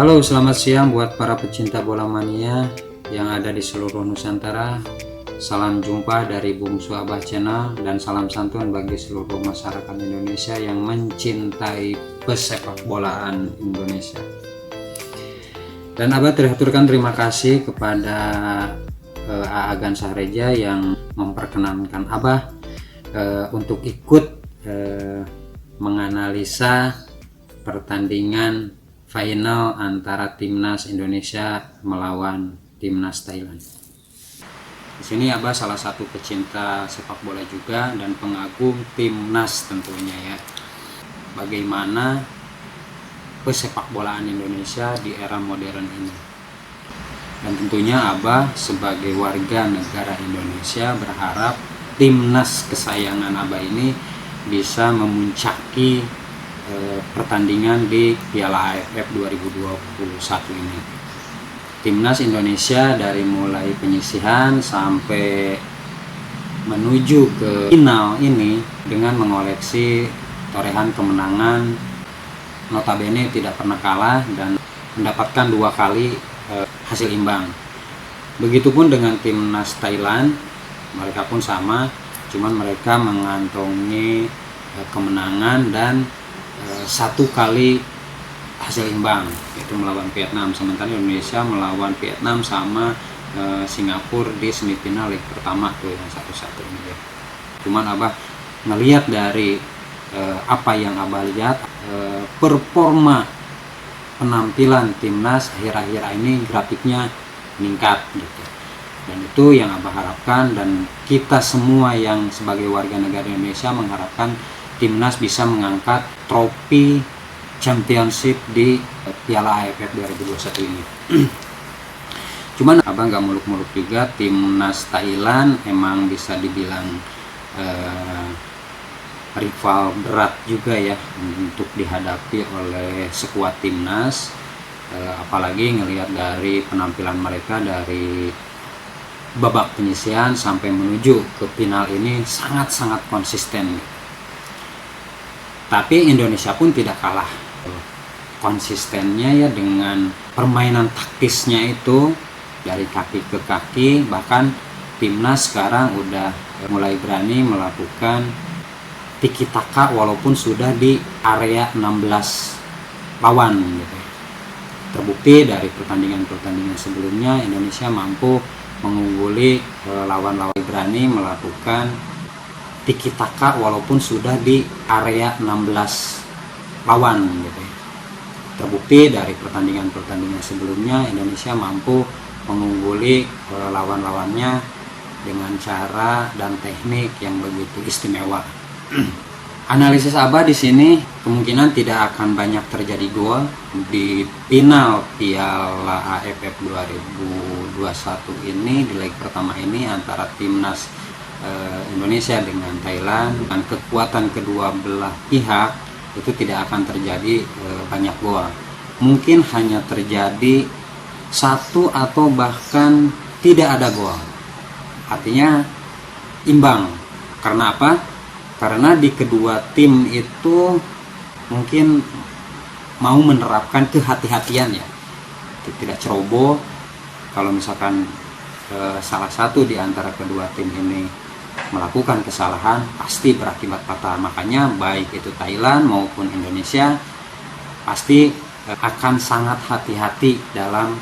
Halo, selamat siang buat para pecinta bola mania yang ada di seluruh Nusantara. Salam jumpa dari Bungsu Abah Channel dan salam santun bagi seluruh masyarakat Indonesia yang mencintai pesepak bolaan Indonesia. Dan Abah teraturkan terima kasih kepada Aagan Sahreja yang memperkenankan Abah untuk ikut menganalisa pertandingan final antara timnas Indonesia melawan timnas Thailand. Di sini Abah salah satu pecinta sepak bola juga dan pengagum timnas tentunya ya. Bagaimana pesepak bolaan Indonesia di era modern ini. Dan tentunya Abah sebagai warga negara Indonesia berharap timnas kesayangan Abah ini bisa memuncaki pertandingan di Piala AFF 2021 ini. Timnas Indonesia dari mulai penyisihan sampai menuju ke final ini dengan mengoleksi torehan kemenangan, notabene tidak pernah kalah dan mendapatkan 2 kali hasil imbang. Begitupun dengan timnas Thailand, mereka pun sama, cuman mereka mengantongi kemenangan dan 1 kali hasil imbang, yaitu melawan Vietnam. Sementara Indonesia melawan Vietnam sama Singapura di semifinal leg pertama tuh yang 1-1 ini ya. Cuman Abah ngelihat dari apa yang Abah lihat, performa penampilan timnas akhir-akhir ini grafiknya meningkat gitu. Dan itu yang Abah harapkan, dan kita semua yang sebagai warga negara Indonesia mengharapkan timnas bisa mengangkat trofi championship di Piala AFF 2021 ini. Cuman Abah nggak muluk-muluk juga, timnas Thailand emang bisa dibilang rival berat juga ya untuk dihadapi oleh sekuat timnas, apalagi ngelihat dari penampilan mereka dari babak penyisihan sampai menuju ke final ini sangat-sangat konsisten. Tapi Indonesia pun tidak kalah konsistennya ya dengan permainan taktisnya itu dari kaki ke kaki. Bahkan timnas sekarang udah mulai berani melakukan tiki taka walaupun sudah di area 16 lawan gitu. Terbukti dari pertandingan-pertandingan sebelumnya Indonesia mampu mengungguli lawan-lawan, berani melakukan tiki taka walaupun sudah di area 16 lawan gitu. Terbukti dari pertandingan-pertandingan sebelumnya Indonesia mampu mengungguli lawan-lawannya dengan cara dan teknik yang begitu istimewa. Analisis Abah di sini kemungkinan tidak akan banyak terjadi gol di final Piala AFF 2021 ini, di leg pertama ini antara timnas Indonesia dengan Thailand. Dan kekuatan kedua belah pihak itu tidak akan terjadi banyak gol. Mungkin hanya terjadi 1 atau bahkan tidak ada gol. Artinya imbang. Karena apa? Karena di kedua tim itu mungkin mau menerapkan kehati-hatian ya, tidak ceroboh. Kalau misalkan salah satu di antara kedua tim ini melakukan kesalahan, pasti berakibat fatal. Makanya baik itu Thailand maupun Indonesia pasti akan sangat hati-hati dalam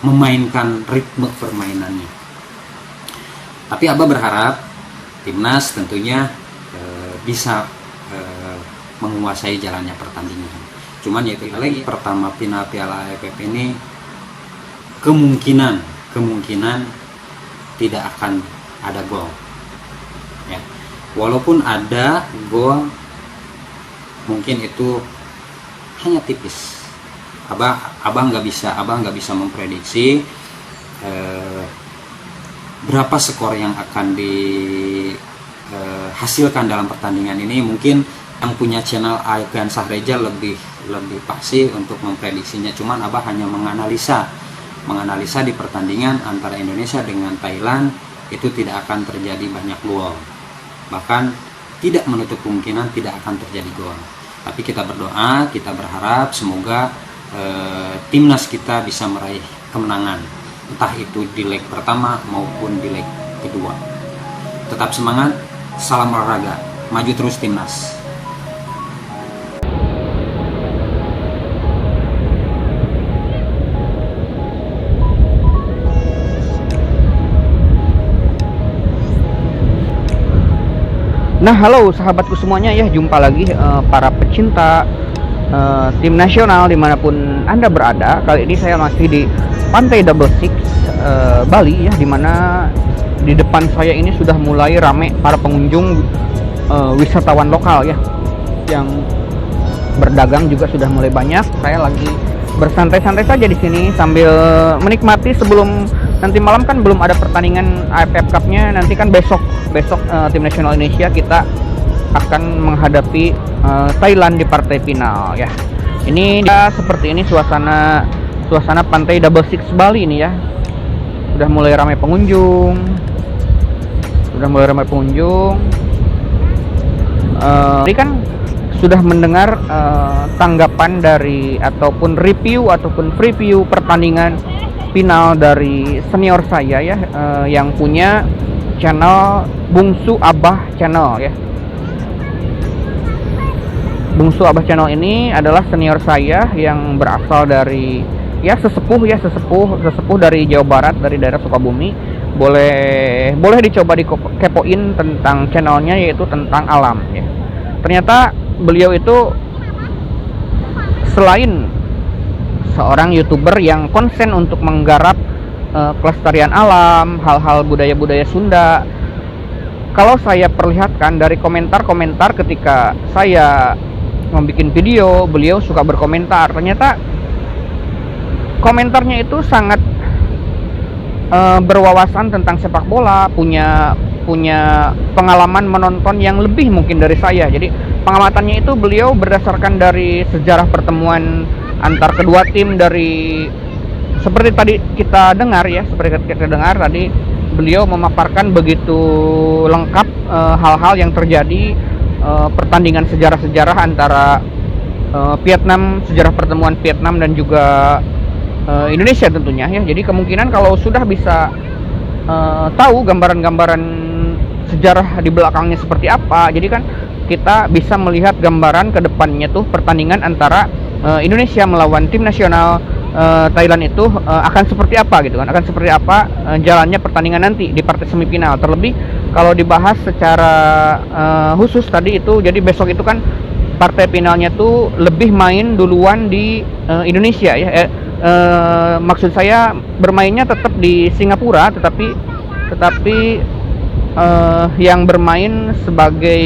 memainkan ritme permainannya. Tapi Abah berharap timnas tentunya bisa menguasai jalannya pertandingan. Cuman yaitu lagi pertama final Piala AFF ini kemungkinan tidak akan ada gol ya. Walaupun ada gol mungkin itu hanya tipis. Abah nggak bisa memprediksi berapa skor yang akan dihasilkan dalam pertandingan ini. Mungkin yang punya channel Aagan Sahreja lebih pasti untuk memprediksinya. Cuman Abah hanya menganalisa di pertandingan antara Indonesia dengan Thailand itu tidak akan terjadi banyak gol. Bahkan tidak menutup kemungkinan tidak akan terjadi gol. Tapi kita berdoa, kita berharap semoga timnas kita bisa meraih kemenangan, entah itu di leg pertama maupun di leg kedua. Tetap semangat, salam olahraga, maju terus timnas. Nah, halo sahabatku semuanya ya, jumpa lagi para pecinta tim nasional dimanapun Anda berada. Kali ini saya masih di Pantai Double Six Bali ya, dimana di depan saya ini sudah mulai rame para pengunjung wisatawan lokal ya, yang berdagang juga sudah mulai banyak. Saya lagi bersantai-santai saja di sini sambil menikmati sebelum nanti malam kan belum ada pertandingan AFF Cup-nya. Nanti kan besok tim nasional Indonesia kita akan menghadapi Thailand di partai final ya. Ini dia seperti ini suasana Pantai Double Six Bali ini ya. Sudah mulai ramai pengunjung. Tadi kan sudah mendengar tanggapan dari ataupun review ataupun preview pertandingan final dari senior saya ya, yang punya channel Bungsu Abah Channel ya. Bungsu Abah Channel ini adalah senior saya yang berasal dari ya sesepuh dari Jawa Barat, dari daerah Sukabumi. Boleh dicoba dikepoin tentang channelnya, yaitu tentang alam ya. Ternyata beliau itu selain seorang YouTuber yang konsen untuk menggarap kelestarian alam, hal-hal budaya-budaya Sunda. Kalau saya perlihatkan dari komentar-komentar ketika saya membuat video, beliau suka berkomentar. Ternyata komentarnya itu sangat berwawasan tentang sepak bola, punya pengalaman menonton yang lebih mungkin dari saya. Jadi pengamatannya itu beliau berdasarkan dari sejarah pertemuan antar kedua tim, dari seperti tadi kita dengar tadi beliau memaparkan begitu lengkap hal-hal yang terjadi, pertandingan sejarah-sejarah antara Vietnam, sejarah pertemuan Vietnam dan juga Indonesia tentunya ya. Jadi kemungkinan kalau sudah bisa tahu gambaran-gambaran sejarah di belakangnya seperti apa, jadi kan kita bisa melihat gambaran ke depannya tuh pertandingan antara Indonesia melawan tim nasional Thailand itu akan seperti apa gitu kan, akan seperti apa jalannya pertandingan nanti di partai semifinal. Terlebih kalau dibahas secara khusus tadi itu, jadi besok itu kan partai finalnya tuh lebih main duluan di Indonesia ya. Maksud saya bermainnya tetap di Singapura, tetapi yang bermain sebagai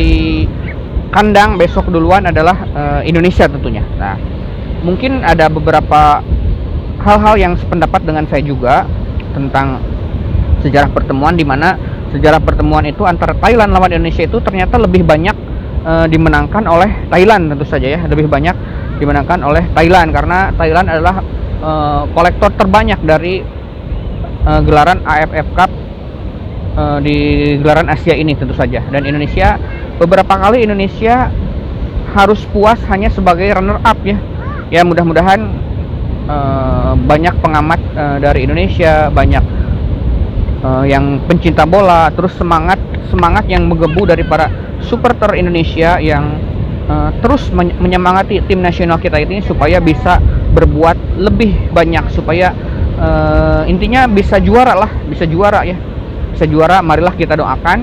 kandang besok duluan adalah Indonesia tentunya. Nah, mungkin ada beberapa hal-hal yang sependapat dengan saya juga tentang sejarah pertemuan, di mana sejarah pertemuan itu antara Thailand lawan Indonesia itu ternyata lebih banyak dimenangkan oleh Thailand tentu saja ya, lebih banyak dimenangkan oleh Thailand karena Thailand adalah kolektor terbanyak dari gelaran AFF Cup di gelaran Asia ini tentu saja. Dan Indonesia, beberapa kali Indonesia harus puas hanya sebagai runner up ya. Ya mudah-mudahan banyak pengamat dari Indonesia, banyak yang pencinta bola, terus semangat yang menggebu dari para supporter Indonesia yang terus menyemangati tim nasional kita ini supaya bisa berbuat lebih banyak, supaya intinya bisa juara ya, bisa juara. Marilah kita doakan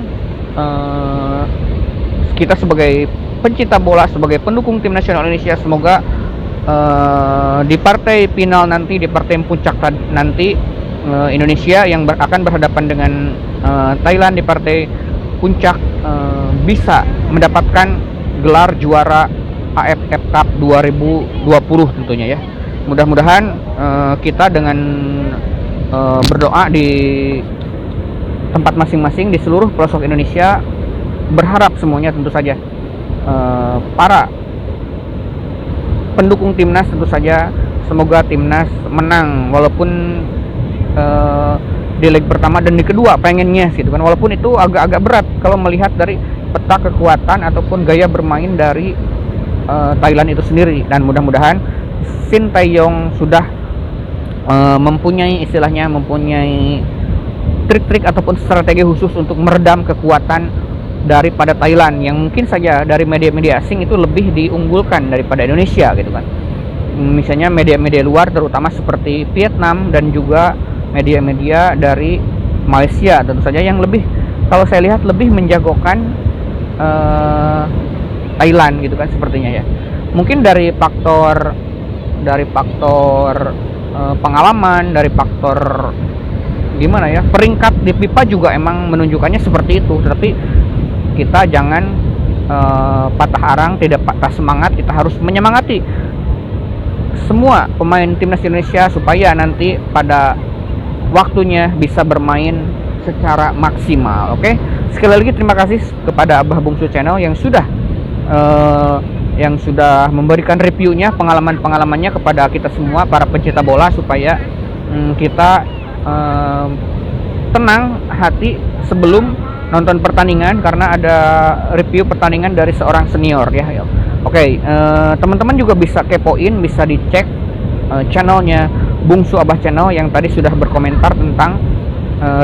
kita sebagai pencinta bola, sebagai pendukung tim nasional Indonesia, semoga di partai final nanti, di partai puncak nanti, Indonesia yang akan berhadapan dengan Thailand di partai puncak bisa mendapatkan gelar juara AFF Cup 2020 tentunya ya. Mudah-mudahan kita dengan berdoa di tempat masing-masing di seluruh pelosok Indonesia, berharap semuanya tentu saja para pendukung timnas tentu saja semoga timnas menang, walaupun di leg pertama dan di kedua pengennya gitu kan, walaupun itu agak-agak berat kalau melihat dari peta kekuatan ataupun gaya bermain dari Thailand itu sendiri. Dan mudah-mudahan Sintayong sudah mempunyai trik-trik ataupun strategi khusus untuk meredam kekuatan daripada Thailand yang mungkin saja dari media-media asing itu lebih diunggulkan daripada Indonesia gitu kan. Misalnya media-media luar terutama seperti Vietnam dan juga media-media dari Malaysia tentu saja yang lebih, kalau saya lihat lebih menjagokan Thailand gitu kan sepertinya ya. Mungkin dari faktor pengalaman, dari faktor gimana ya, peringkat di FIFA juga emang menunjukkannya seperti itu. Tetapi kita jangan patah arang, tidak patah semangat. Kita harus menyemangati semua pemain timnas Indonesia supaya nanti pada waktunya bisa bermain secara maksimal. Oke, sekali lagi terima kasih kepada Abah Bungsu Channel yang sudah memberikan reviewnya, pengalamannya kepada kita semua para pencinta bola supaya kita tenang hati sebelum nonton pertandingan karena ada review pertandingan dari seorang senior ya. Oke, teman-teman juga bisa kepoin, bisa dicek channelnya Bungsu Abah Channel yang tadi sudah berkomentar tentang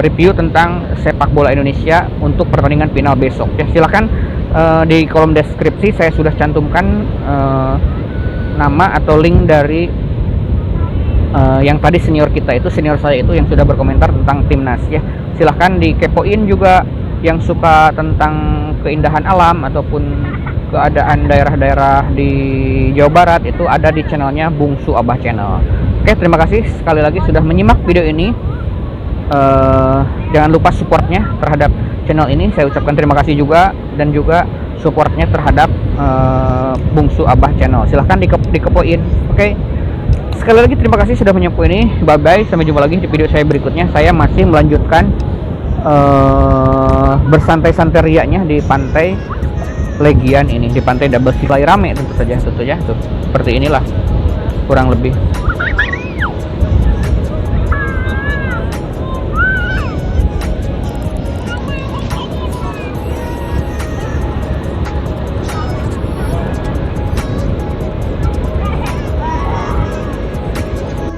review tentang sepak bola Indonesia untuk pertandingan final besok ya. Silahkan di kolom deskripsi saya sudah cantumkan nama atau link dari yang tadi senior saya itu yang sudah berkomentar tentang timnas ya. Silahkan dikepoin juga yang suka tentang keindahan alam ataupun keadaan daerah-daerah di Jawa Barat, itu ada di channelnya Bungsu Abah Channel. Oke, terima kasih sekali lagi sudah menyimak video ini. Jangan lupa supportnya terhadap channel ini, saya ucapkan terima kasih juga, dan juga supportnya terhadap Bungsu Abah Channel. Silahkan dikepoin. Oke, sekali lagi terima kasih sudah menyimak ini. Bye bye, sampai jumpa lagi di video saya berikutnya. Saya masih melanjutkan bersantai-santai riaknya di pantai Legian ini, di pantai Double Sky, rame tentu saja tuh seperti inilah kurang lebih.